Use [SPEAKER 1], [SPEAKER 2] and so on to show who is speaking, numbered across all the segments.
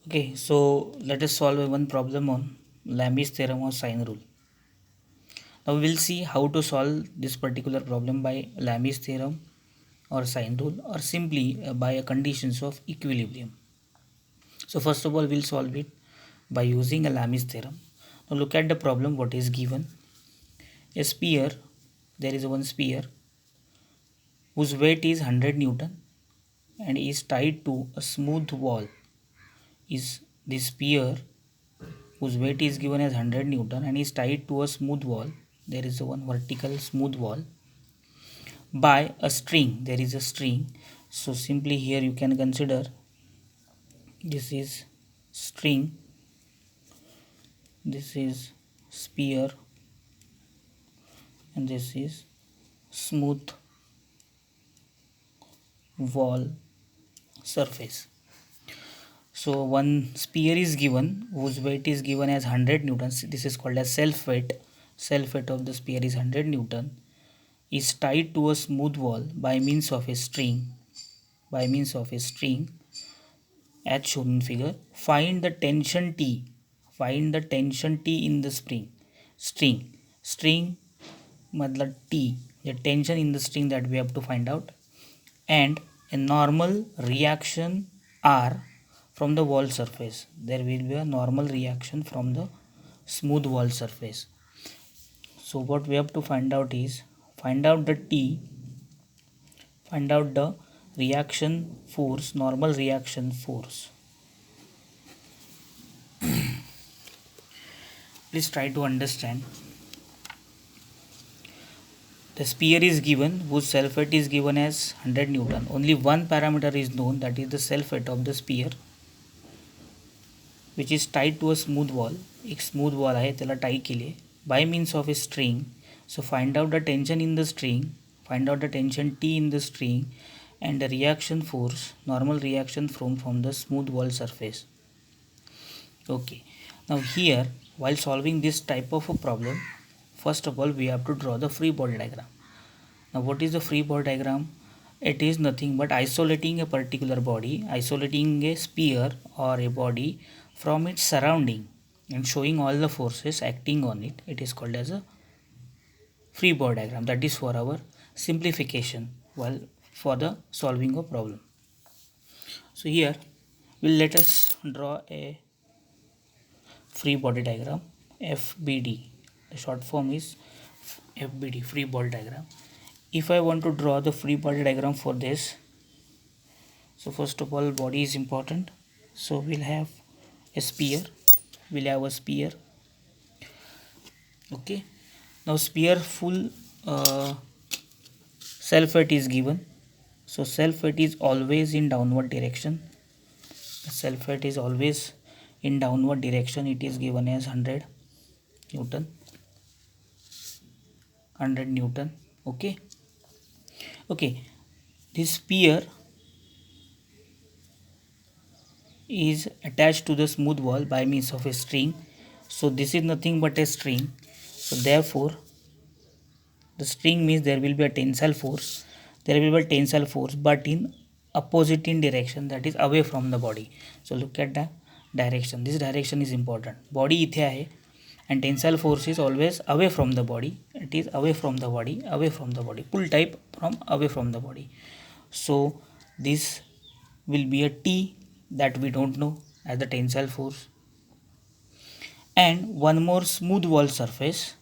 [SPEAKER 1] Okay, so let us solve one problem on Lamb's theorem or sine rule. Now we will see how to solve this particular problem by Lamb's theorem or sine rule or simply by a conditions of equilibrium. So first of all we'll solve it by using a Lamb's theorem. Now look at the problem what is given. A sphere, there is one sphere whose weight is 100 Newton and is tied to a smooth wall. Is this sphere whose weight is given as 100 Newton and is tied to a smooth wall. There is one vertical smooth wall by a string. There is a string. So simply here you can consider this is string, this is sphere, and this is smooth wall surface. So one sphere is given whose weight is given as 100 newtons. This is called as self weight. Self weight of the sphere is 100 newton, is tied to a smooth wall by means of a string. By means of a string as shown in figure. Find the tension T. Find the tension T in the spring. String matlab T. The tension in the string that we have to find out. And a normal reaction R from the wall surface. There will be a normal reaction from the smooth wall surface. So what we have to find out is find out the T, find out the reaction force, normal reaction force. Please try to understand. The sphere is given whose self weight is given as 100 Newton. Only one parameter is known, that is the self weight of the sphere, which is tied to a smooth wall. एक smooth wall आहे त्याला tie केली by means of a string. So find out the tension in the string, find out the tension T in the string and the reaction force, normal reaction from the smooth wall surface. Okay, now here while solving this type of a problem, first of all we have to draw the free body diagram. Now what is the free body diagram? It is nothing but isolating a particular body, isolating a sphere or a body from its surrounding and showing all the forces acting on it. It is called as a free body diagram. That is for our simplification while for the solving of problem. So here will let us draw a free body diagram, FBD. The short form is FBD, free body diagram. If I want to draw the free body diagram for this, so first of all body is important. So we'll have a sphere, okay. Now sphere full self weight is given. So self weight is always in downward direction. The self weight is always in downward direction. It is given as 100 Newton. 100 Newton. Okay. This sphere is attached to the smooth wall by means of a string. So this is nothing but a string. So therefore the string means there will be a tensile force. There will be a tensile force but in opposite in direction, that is away from the body. So look at the direction. This direction is important. Body इथे आहे and tensile force is always away from the body. It is away from the body, pull type from away from the body. So this will be a T that we don't know as the tensile force, and one more smooth wall surface.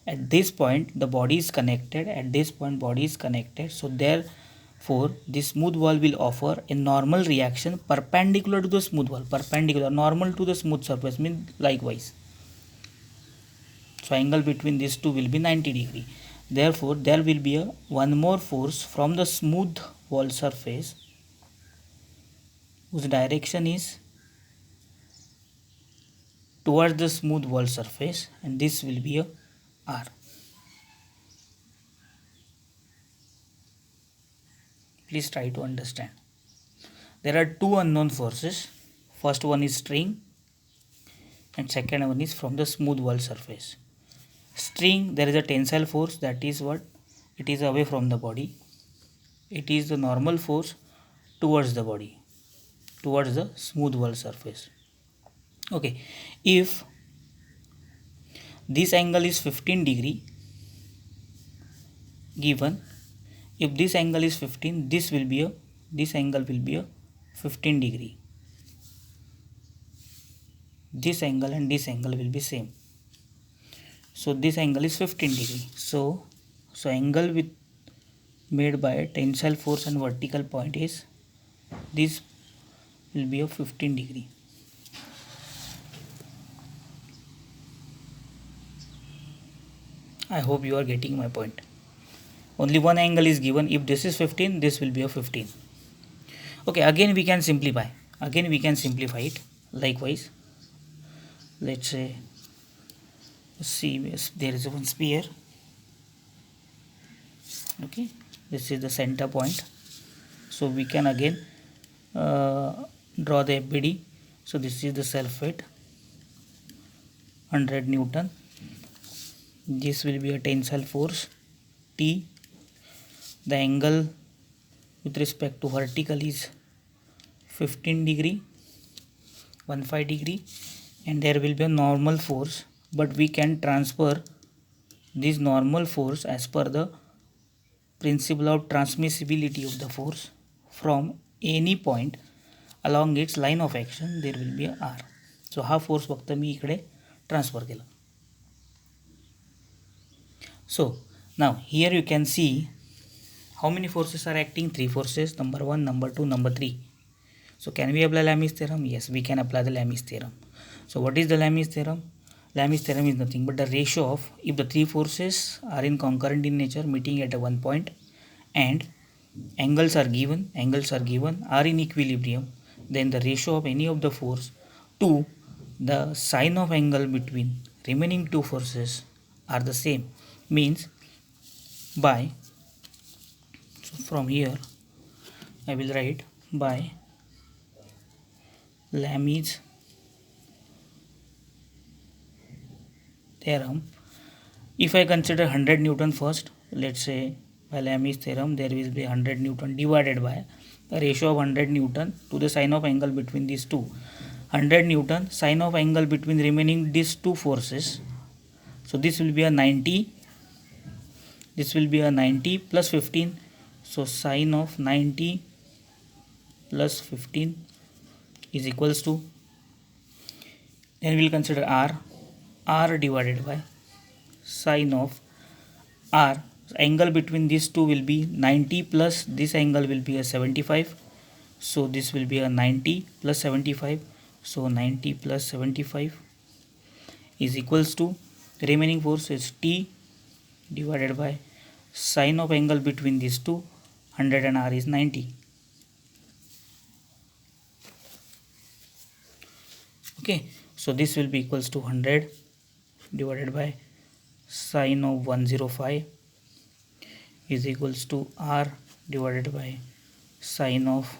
[SPEAKER 1] At this point the body is connected, so therefore this smooth wall will offer a normal reaction perpendicular to the smooth wall. Normal to the smooth surface means likewise. So angle between these two will be 90 degree. Therefore there will be one more force from the smooth wall surface whose direction is towards the smooth wall surface, and this will be a R. Please try to understand. There are two unknown forces. First one is string and second one is from the smooth wall surface. String, there is a tensile force, that is what? It is away from the body. It is the normal force towards the body. towards the smooth wall surface. Okay, if this angle is 15 degree given, if this angle is 15, this angle will be a 15 degree. This angle and this angle will be same. So this angle is 15 degree. So angle with made by tensile force and vertical point is, this will be a 15 degree. I hope you are getting my point. Only one angle is given. If this is 15, this will be a 15. Okay, again we can simplify. It likewise. Let's say, see, there is one sphere. Okay, this is the center point. So we can again draw the FBD. So this is the self weight, 100 Newton. This will be a tensile force T. The angle with respect to vertical is 15 degree, 15 degree, and there will be a normal force, but we can transfer this normal force as per the principle of transmissibility of the force from any point along its line of action. There will be a R. So हा force फक्त मी इकडे transfer केला. So now here you can see how many forces are acting. 3 forces, number 1, number 2, number 3. So can we apply Lami's theorem? Yes, we can apply the Lami's theorem. So what is the Lami's theorem? Lami's theorem is nothing but the ratio of, if the 3 forces are in concurrent in nature, meeting at a one point, and angles are given, are in equilibrium, then the ratio of any of the force to the sine of angle between remaining 2 forces are the same. Means by, so from here I will write by Lami's theorem. If I consider 100 Newton first, let's say by Lami's theorem there will be 100 Newton divided by the ratio of 100 Newton to the sine of angle between these two. 100 Newton sine of angle between remaining these 2 forces. So this will be a 90. This will be a 90 plus 15. So sine of 90 plus 15 is equals to, then we will consider R divided by sine of R. Angle between these two will be 90 plus this angle will be a 75. So this will be a 90 plus 75. So 90 plus 75 is equals to, the remaining force is T divided by sine of angle between these two, 100 and R is 90. Okay, so this will be equals to 100 divided by sine of 105 is equals to R divided by sine of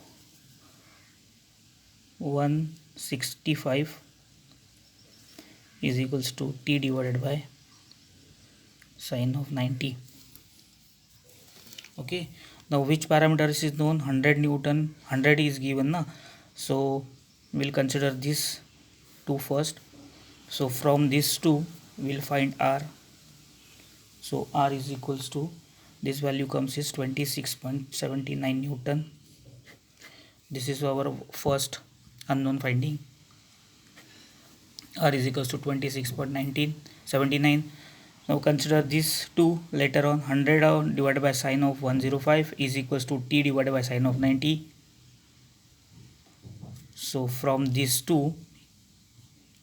[SPEAKER 1] 165 is equals to T divided by sine of 90. Okay, now which parameters is known? 100 Newton, 100 is given na, so we'll consider this 2 first. So from this 2 we'll find R. So R is equals to, this value comes is 26.79 Newton. This is our first unknown finding. R is equals to 26.79. Now consider this 2 later on. 100 divided by sine of 105 is equals to T divided by sine of 90. So from this 2,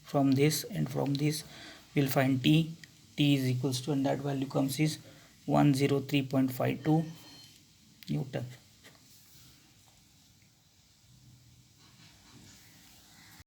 [SPEAKER 1] from this and from this we'll find T is equals to, and that value comes is 103.52 Newton.